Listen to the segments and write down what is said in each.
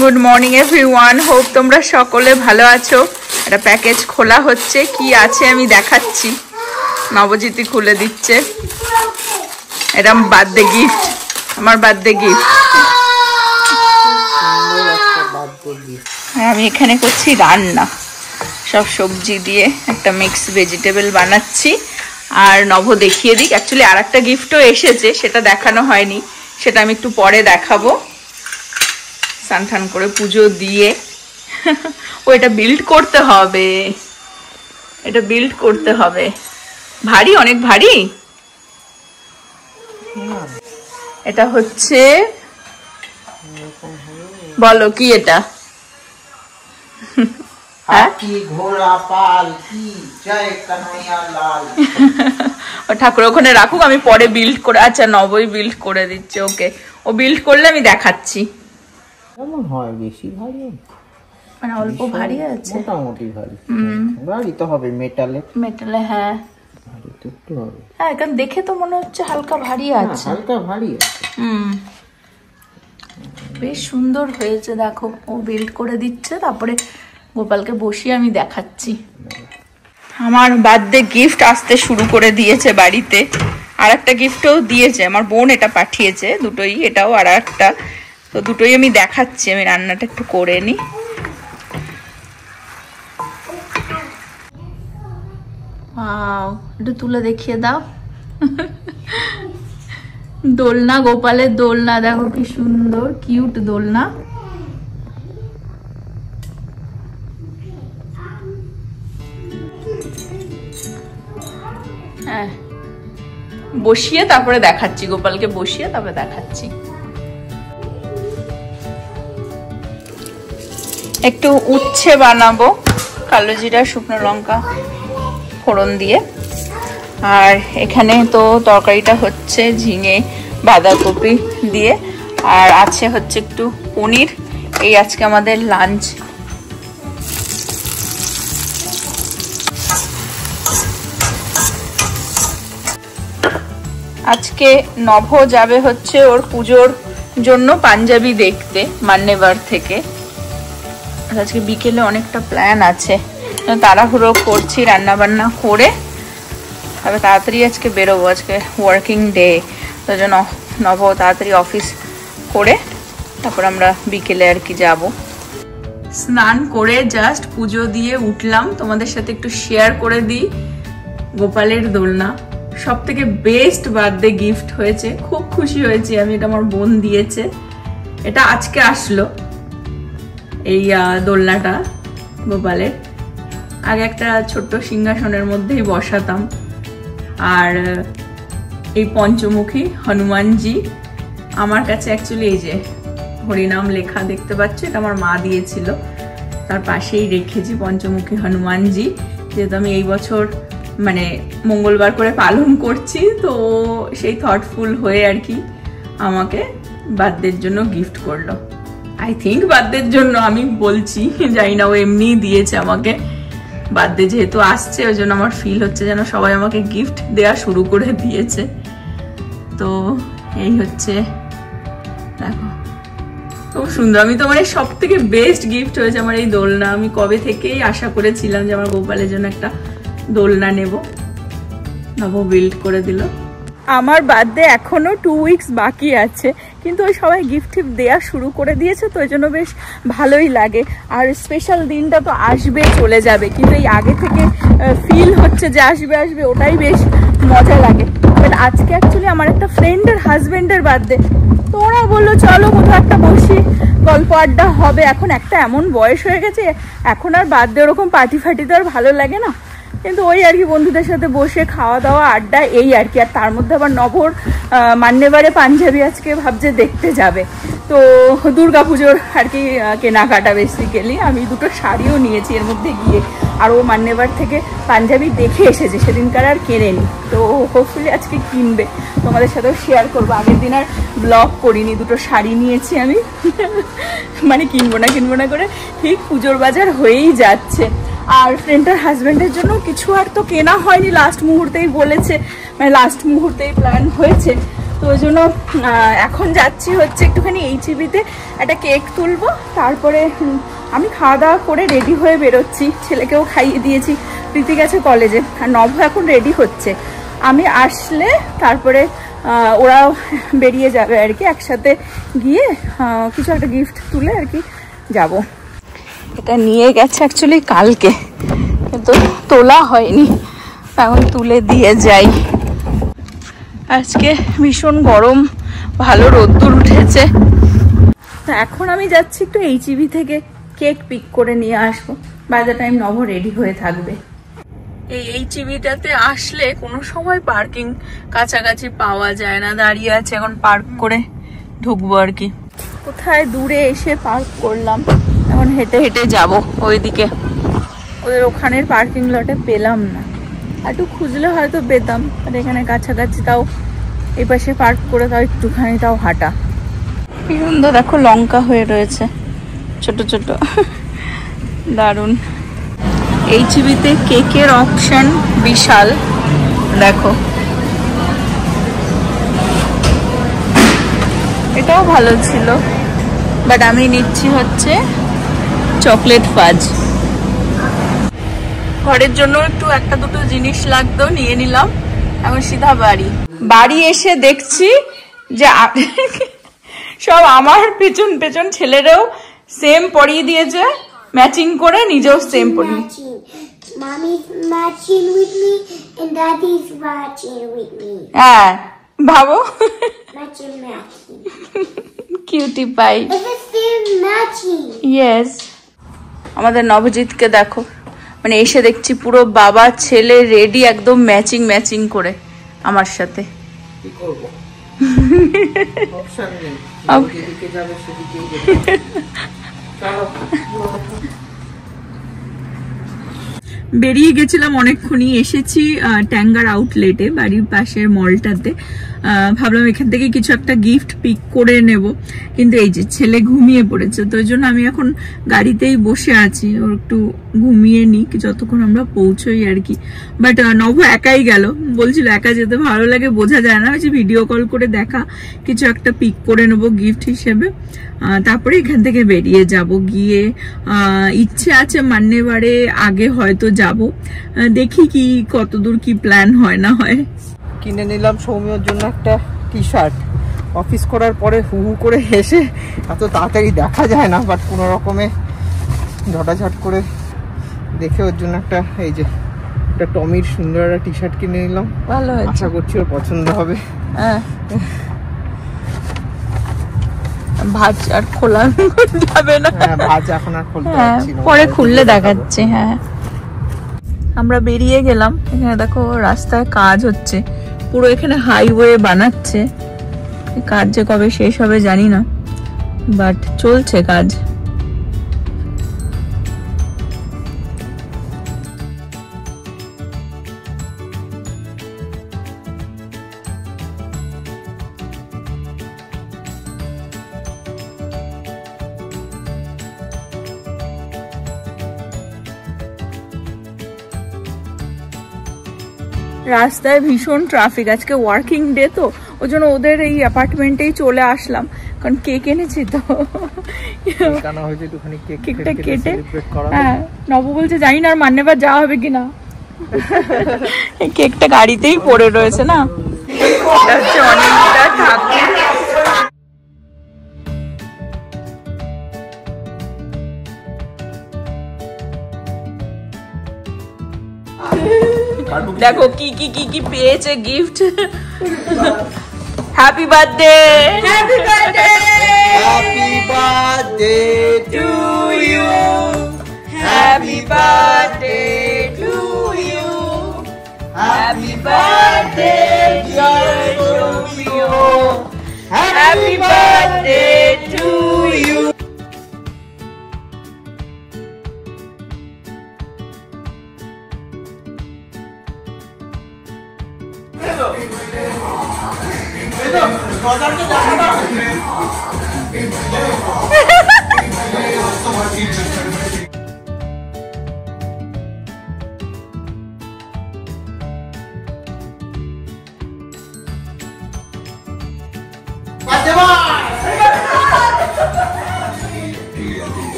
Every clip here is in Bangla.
গুড মর্নিং এভরিওয়ান, হোপ তোমরা সকলে ভালো আছো। একটা প্যাকেজ খোলা হচ্ছে, কি আছে আমি দেখাচ্ছি। নবজিৎই খুলে দিচ্ছে। এটা বার্থডে গিফট, আমার বার্থডে গিফট। আমি এখানে করছি রান্না, সব সবজি দিয়ে একটা মিক্স ভেজিটেবল বানাচ্ছি। আর নব দেখিয়ে দিক, অ্যাকচুয়ালি আর একটা গিফটও এসেছে, সেটা দেখানো হয়নি, সেটা আমি একটু পরে দেখাবো। স্নান টান করে পুজো দিয়ে ও এটা বিল্ড করতে হবে, এটা বিল্ড করতে হবে। ভারী, অনেক ভারী। এটা হচ্ছে, বলো কি এটা? ঠাকুর ওখানে রাখুক, আমি পরে বিল্ড করে। আচ্ছা, নবই বিল্ড করে দিচ্ছে। ওকে, ও বিল্ড করলে আমি দেখাচ্ছি। কেমন হয়? বেশি ভারী মানে অল্প ভারী আছে, মোটামুটি ভারী। ভারী তো হবে, মেটালে। মেটালে হ্যাঁ, ভারী তো একটু হবে। হ্যাঁ, কারণ দেখে তো মনে হচ্ছে হালকা ভারী আছে। হালকা ভারী আছে। বেশ সুন্দর হয়েছে, দেখো। ও বিল্ড করে দিচ্ছে, তারপরে গোপালকে বসিয়ে আমি দেখাচ্ছি। আমার বার্থডে গিফট আসতে শুরু করে দিয়েছে বাড়িতে। আর একটা গিফটও দিয়েছে আমার বোন, এটা পাঠিয়েছে দুটোই, এটাও আর একটা। তো দুটোই আমি দেখাচ্ছি। আমি রান্নাটা একটু করে নিই। একটু তুলে দেখিয়ে দাও। দোলনা, গোপালের দোলনা, দেখো কি সুন্দর কিউট দোলনা। হ্যাঁ, বসিয়ে তারপরে দেখাচ্ছি, গোপালকে বসিয়ে তারপরে দেখাচ্ছি। একটু উচ্ছে বানাবো, কালো জিরা শুকনো লঙ্কা ফোড়ন দিয়ে। আর এখানে তো তরকারিটা হচ্ছে ঝিঙে বাঁধাকপি দিয়ে, আর আছে হচ্ছে একটু পনির। এই আজকে আমাদের লাঞ্চ। আজকে নভ যাবে হচ্ছে ওর পুজোর জন্য পাঞ্জাবি দেখতে মান্যেবার থেকে। আজকে বিকেলে অনেকটা প্ল্যান আছে, তাড়াহুড়ো করছি রান্না বান্না করে, তবে তাড়াতাড়ি আজকে বেরোবো। আজকে ওয়ার্কিং ডে, তার জন্য নব তাড়াতাড়ি অফিস করে তারপর আমরা বিকেলে আর কি যাব। স্নান করে জাস্ট পুজো দিয়ে উঠলাম। তোমাদের সাথে একটু শেয়ার করে দিই। গোপালের দোলনা সব থেকে বেস্ট বার্থডে গিফট হয়েছে, খুব খুশি হয়েছি আমি। এটা আমার বোন দিয়েছে, এটা আজকে আসলো। এই দোলনাটা গোপালের। আগে একটা ছোট্ট সিংহাসনের মধ্যেই বসাতাম। আর এই পঞ্চমুখী হনুমানজি আমার কাছে অ্যাকচুয়ালি এই যে হরিনাম লেখা দেখতে পাচ্ছ, এটা আমার মা দিয়েছিল। তার পাশেই রেখেছি পঞ্চমুখী হনুমানজি, যেহেতু আমি এই বছর মানে মঙ্গলবার করে পালন করছি, তো সেই থটফুল হয়ে আর কি আমাকে বার্থডের জন্য গিফট করলো। আই থিঙ্ক বার্থডের জন্য, আমি বলছি, জানি না, ও এমনিই দিয়েছে আমাকে। বার্থডে যেহেতু আসছে, ওই জন্য আমার ফিল হচ্ছে যেন সবাই আমাকে গিফট দেওয়া শুরু করে দিয়েছে। তো এই হচ্ছে, দেখো খুব সুন্দর। আমি তো মানে সব থেকে বেস্ট গিফট হয়েছে আমার এই দোলনা। আমি কবে থেকেই আশা করেছিলাম যে আমার গোপালের জন্য একটা দোলনা নেব। নব বিল্ড করে দিল। আমার বার্থডে এখনো 2 উইকস বাকি আছে, কিন্তু ওই সবাই গিফট টিফট দেওয়া শুরু করে দিয়েছে, তো ওই জন্য বেশ ভালোই লাগে। আর স্পেশাল দিনটা তো আসবে চলে যাবে, কিন্তু এই আগে থেকে ফিল হচ্ছে যে আসবে আসবে, ওটাই বেশ মজা লাগে। বাট আজকে অ্যাকচুয়ালি আমার একটা ফ্রেন্ডের হাজব্যান্ডের বার্থডে, তো ওরা বললো চলো কোথাও একটা বসি, গল্প আড্ডা হবে। এখন একটা এমন বয়স হয়ে গেছে, এখন আর বার্থডে ওরকম পার্টি ফার্টি তো আর ভালো লাগে না, কিন্তু ওই আর কি বন্ধুদের সাথে বসে খাওয়া দাওয়া আড্ডা, এই আর কি। আর তার মধ্যে আবার নভর মান্যেবারে পাঞ্জাবি আজকে ভাবছে দেখতে যাবে, তো দুর্গাপুজোর আর কি কেনাকাটা বেসিক্যালি। আমি দুটো শাড়িও নিয়েছি এর মধ্যে গিয়ে, আর ও মান্যেবার থেকে পাঞ্জাবি দেখে এসেছে, সেদিনকার আর কেনেনি, তো হোপফুলি আজকে কিনবে। তোমাদের সাথেও শেয়ার করবো। আগের দিন আর ব্লগ করিনি, দুটো শাড়ি নিয়েছি আমি। মানে কিনবো না করে ঠিক পুজোর বাজার হয়েই যাচ্ছে। আর ফ্রেন্ডের হাজব্যান্ডের জন্য কিছু আর তো কেনা হয়নি, লাস্ট মুহূর্তেই বলেছে, মানে লাস্ট মুহূর্তেই প্ল্যান হয়েছে। তো ওই জন্য এখন যাচ্ছি হচ্ছে একটুখানি এইচইবিতে একটা কেক তুলবো, তারপরে আমি খাওয়া দাওয়া করে রেডি হয়ে বেরোচ্ছি। ছেলেকেও খাইয়ে দিয়েছি, প্রীতি গেছে কলেজে, আর নভ এখন রেডি হচ্ছে। আমি আসলে তারপরে ওরাও বেরিয়ে যাবে আর কি, একসাথে গিয়ে কিছু একটা গিফট তুলে আর কি যাব। এটা নিয়ে গেছে অ্যাকচুয়ালি কালকে, কিন্তু তোলা হয়নি, এখন তুলে দিয়ে যাই। আজকে ভীষণ গরম, ভালো রোদ্দুর উঠেছে। তো এখন আমি যাচ্ছি একটু এইচইবি থেকে কেক পিক করে নিয়ে আসবো, বাই দ্য টাইম নভ রেডি হয়ে থাকবে। এই এইচইবিটাতে আসলে কোনো সময় পার্কিং কাছাকাছি পাওয়া যায় না, দাঁড়িয়ে আছে, এখন পার্ক করে ঢুকবো আর কি। কোথায় দূরে এসে পার্ক করলাম, এখন হেঁটে হেঁটে যাবো ওইদিকে। ওদের ওখানের পার্কিং লটে পেলাম না, একটু খুঁজলে হয়তো পেতাম, আর এখানে কাছাকাছি তাও এই পাশে পার্ক করে তাও একটুখানি তাও হাঁটা। কি সুন্দর দেখো লঙ্কা হয়ে রয়েছে ছোট ছোট, দারুণ। এইচইবিতে কেকের অপশন বিশাল, দেখো এটাও ভালো ছিল, বাট আমি নিচ্ছি হচ্ছে চকলেট ফাজ। ঘরের জন্য একটু একটা দুটো জিনিস লাগতো, নিয়ে নিলাম। এখন সিধা বাড়ি এসে দেখছি যে সব আমার পেছন পেছন ছেলেরাও সেম পরিয়ে দিয়েছে, ম্যাচিং করে, নিজেও সেম পরিয়ে। Mommy's matching with me and Daddy's matching with me. হ্যাঁ ভাবো, Matching. Cutie pie. It's still matching. Yes. আমাদের নবজিৎকে দেখো, মানে এসে দেখছি পুরো বাবা ছেলে রেডি একদম ম্যাচিং করে আমার সাথে। কি করব, অপশন নেই, যেদিকে যাবে সেদিকেই যেতে। চলো বেরিয়ে গেছিলাম অনেকক্ষণই, এসেছি ট্যাঙ্গার আউটলেটে, বাড়ির পাশের মলটাতে। ভাবলাম এখান থেকে কিছু একটা গিফট পিক করে নেব, কিন্তু এই যে ছেলে ঘুমিয়ে পড়েছে, তো ওই জন্য আমি এখন গাড়িতেই বসে আছি, ওর একটু ঘুমিয়ে নিই যতক্ষণ আমরা পৌঁছোই আর কি। বাট নভ একাই গেল, বলছিল একা যেতে ভালো লাগে, বোঝা যায় না, ওই যে ভিডিও কল করে দেখা কিছু একটা পিক করে নেবো গিফট হিসেবে, তারপরে এখান থেকে বেরিয়ে যাব। গিয়ে ইচ্ছে আছে মান্যেবারে আগে হয়তো যাব, দেখি কি কতদূর কি প্ল্যান হয় না হয়। কিনে নিলাম সৌম্যর জন্য একটা টি শার্ট। অফিস করার পরে হু হু করে হেসে, এত তাড়াতাড়ি দেখা যায় না, বাট কোনো রকমে ঝটাঝট করে দেখে ওর জন্য একটা, এই যে একটা টমির সুন্দর একটা টি শার্ট কিনে নিলাম। ভালো হয়েছে, আশা করছি ওর পছন্দ হবে। হ্যাঁ, ভাজ আর খোলা যাবে না, ভাজ এখন আর খুলতে হ্যাঁ পারছি না, পরে খুললে দেখাচ্ছি। হ্যাঁ, আমরা বেরিয়ে গেলাম। এখানে দেখো রাস্তায় কাজ হচ্ছে, পুরো এখানে হাইওয়ে বানাচ্ছে, কাজ যে কবে শেষ হবে জানি না, বাট চলছে কাজ। রাস্তায় ভীষণ ট্রাফিক, আজকে ওয়ার্কিং ডে তো ওই জন্য ওদের এই অ্যাপার্টমেন্টেই চলে আসলাম, কারণ কেক এনেছি তো কেকটা কেটে। হ্যাঁ, নব বলছে জানি না আর মান্যেবার যাওয়া হবে কিনা, কেকটা গাড়িতেই পড়ে রয়েছে না। এটা হচ্ছে অনেকটা ঠাকুর। দেখো কি কি কি কি পেয়েছে gift. Happy birthday, happy birthday, happy birthday to you, happy birthday to you, happy birthday dear Romeo, happy birthday to you.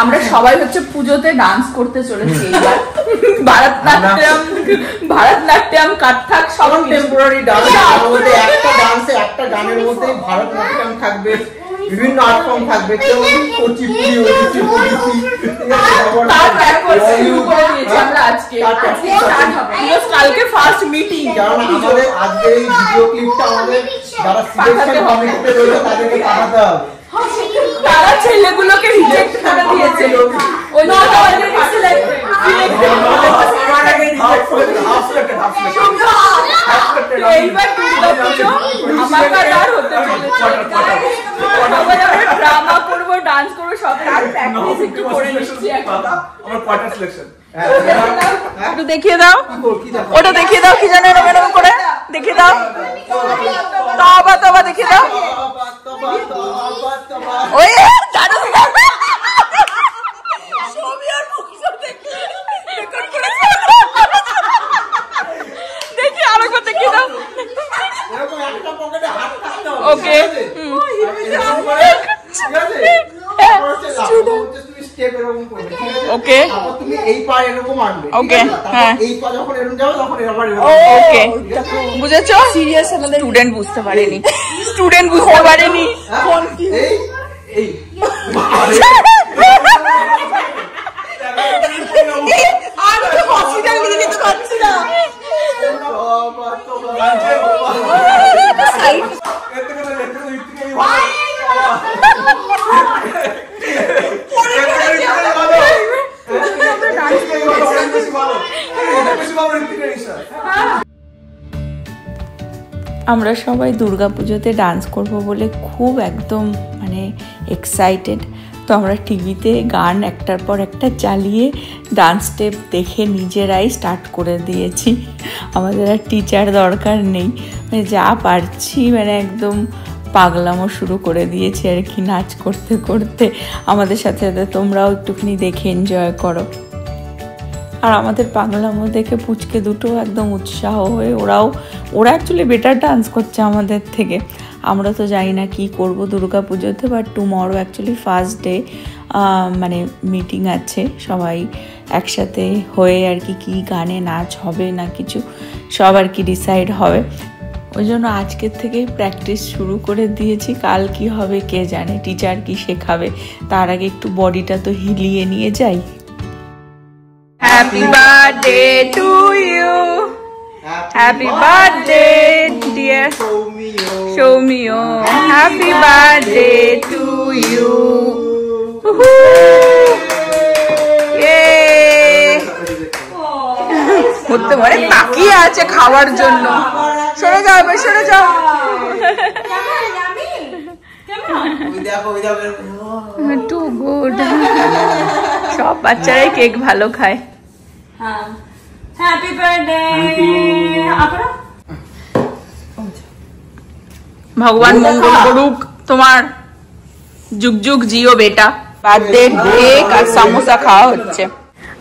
আমরা সবাই হচ্ছে পুজোতে ডান্স করতে চলেছি এইবার। ভারতনাট্যম, কত্থক সব টেম্পোরারি ডান্স। একটা ডান্সে একটা গানের মধ্যে ভারতনাট্যম থাকবে, বিভিন্ন আর্ট ফর্ম থাকবে, কুচিপুড়ি, ওড়িশি, কালকে ফার্স্ট মিটিং। কারণ আমাদের আজকে এই ভিডিও ক্লিপটা আমাদের যারা সিলেকশন কমিটিতে রয়েছে তাদেরকে পাঠাতে হবে। তারা ছেলেগুলোকে রিজেক্ট করে দিয়েছে। ওই জন্য আমাদের এইবার দুর্গাপুজো আমার আর হতে চলেছে। ড্রামা করবো, ডান্স করবো, সব প্র্যাকটিস একটু করে নিচ্ছি। আমার কোয়ার্টার সিলেকশন একটু দেখিয়ে দাও, ওটা দেখিয়ে দাও, কি জানো এরকম এরকম করে দেখিয়ে দাও, তবা তবা দেখিয়ে দাও। ওই জানো দেখি আরেকবার দেখিয়ে দাও। ওকে ওকে ওকে হ্যাঁ ওকে বুঝেছো? সিরিয়াস আমাদের স্টুডেন্ট বুঝতে পারেনি, স্টুডেন্ট বুঝতে পারেনি। আমরা সবাই দুর্গাপুজোতে ডান্স করব বলে খুব একদম মানে এক্সাইটেড। তো আমরা টিভিতে গান একটার পর একটা চালিয়ে ডান্স স্টেপ দেখে নিজেরাই স্টার্ট করে দিয়েছি। আমাদের আর টিচার দরকার নেই, মানে যা পারছি মানে একদম পাগলামো শুরু করে দিয়েছি আর কি নাচ করতে করতে। আমাদের সাথে সাথে তোমরাও একটুখানি দেখে এনজয় করো। আর আমাদের পাগলামো দেখে পুচকে দুটো একদম উৎসাহ হয়ে ওরা অ্যাকচুয়ালি বেটার ডান্স করছে আমাদের থেকে। আমরা তো জানি না কী করবো দুর্গা পুজোতে, but tomorrow actually first day মানে মিটিং আছে, সবাই একসাথে হয়ে আর কি গানে নাচ হবে না কিছু সব আর কি ডিসাইড হবে। ওই জন্য আজকের থেকেই প্র্যাকটিস শুরু করে দিয়েছি। কাল কি হবে কে জানে, টিচার কি শেখাবে, তার আগে একটু বডিটা তো হিলিয়ে নিয়ে যাই। Happy birthday to you. Happy birthday dear Shomio. Happy birthday to you. Yay! হতে পারে তাকিয়ে আছে খাওয়ার জন্য। সরে যাও, সরে যাও। Too good. সব বাচ্চারাই কেক ভালো খায়। Happy birthday. ভগবান মঙ্গল করুক, তোমার যুগ যুগ জিও বেটা। বার্থডে কেক আর সামোসা খাওয়া হচ্ছে।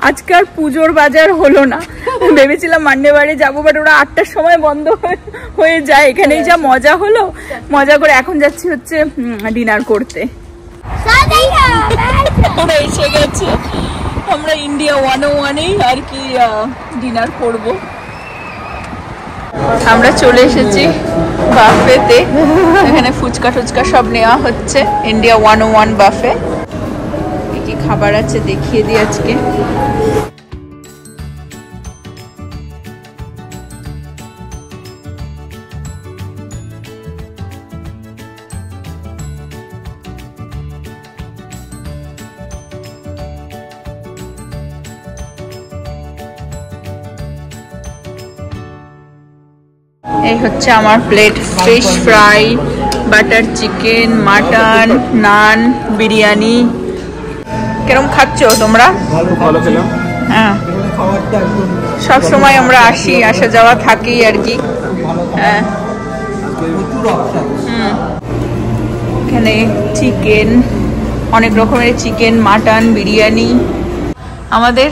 আজকে আর পুজোর বাজার হলো না, ভেবেছিলাম মান্ডে বাড়ি যাবো, বাট ওরা 8টার সময় বন্ধ হয়ে যায়। এখানেই যা মজা হলো, মজা করে এখন যাচ্ছি হচ্ছে ডিনার করতে। এসে গেছে, আমরা ইন্ডিয়া 101-এই আর কি ডিনার করব। আমরা চলে এসেছি বাফেতে, এখানে ফুচকা টুচকা সব নেওয়া হচ্ছে। India 101 buffet. কি খাবার আছে দেখিয়ে দিই আজকে। এই হচ্ছে আমার plate, fish fry, butter chicken, mutton, naan, biryani. কিরম খাচ্ছ তোমরা? ভালো খেলাম। হ্যাঁ, সব সময় আমরা আসি, আসা যাওয়া থাকি আর কি। হ্যাঁ, এখানে চিকেন, অনেক রকমের চিকেন, মাটন, বিরিয়ানি। আমাদের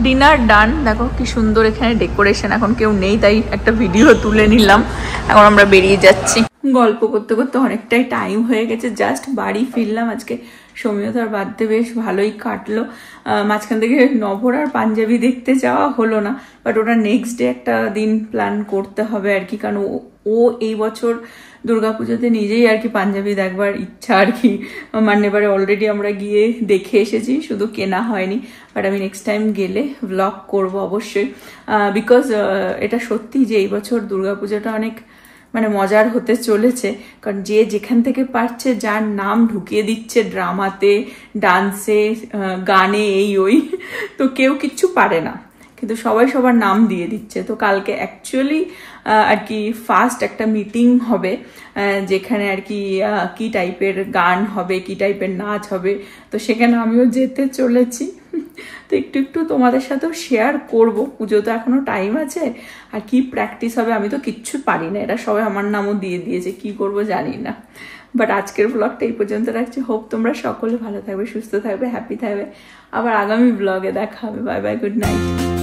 ডিনার ডান। দেখো কি সুন্দর এখানে ডেকোরেশন। এখন কেউ নেই তাই একটা ভিডিও তুলে নিলাম। এখন আমরা বেরিয়ে যাচ্ছি। গল্প করতে করতে অনেকটাই টাইম হয়ে গেছে, জাস্ট বাড়ি ফিরলাম। আজকে সৌমিয়তার বার্থডে বেশ ভালোই কাটলো। মাঝখান থেকে নভর আর পাঞ্জাবি দেখতে যাওয়া হলো না, বাট ওটা নেক্সট ডে একটা দিন প্ল্যান করতে হবে আর কি, কারণ ও এই বছর দুর্গাপুজোতে নিজেই আর কি পাঞ্জাবি দেখবার ইচ্ছা আর কি। মান্যেবারে অলরেডি আমরা গিয়ে দেখে এসেছি, শুধু কেনা হয়নি, বাট আমি নেক্সট টাইম গেলে ব্লগ করব অবশ্যই, বিকজ এটা সত্যি যে এই বছর দুর্গাপুজোটা অনেক মানে মজার হতে চলেছে, কারণ যে যেখান থেকে পারছে যার নাম ঢুকিয়ে দিচ্ছে ড্রামাতে, ডান্সে, গানে, এই ওই, তো কেউ কিচ্ছু পারে না, কিন্তু সবাই সবার নাম দিয়ে দিচ্ছে। তো কালকে অ্যাকচুয়ালি আর কি ফার্স্ট একটা মিটিং হবে, যেখানে আর কি কি টাইপের গান হবে, কি টাইপের নাচ হবে, তো সেখানে আমিও যেতে চলেছি। তো একটু একটু তোমাদের সাথেও শেয়ার করব, পুজো তো এখনো টাইম আছে, আর কি প্র্যাকটিস হবে আমি তো কিচ্ছু পারি না, এটা সবাই আমার নামও দিয়ে দিয়েছে, কি করব জানি না। বাট আজকের ব্লগটা এই পর্যন্ত রাখছি। হোপ তোমরা সকলে ভালো থাকবে, সুস্থ থাকবে, হ্যাপি থাকবে। আবার আগামী ব্লগে দেখা হবে। Bye bye, good night.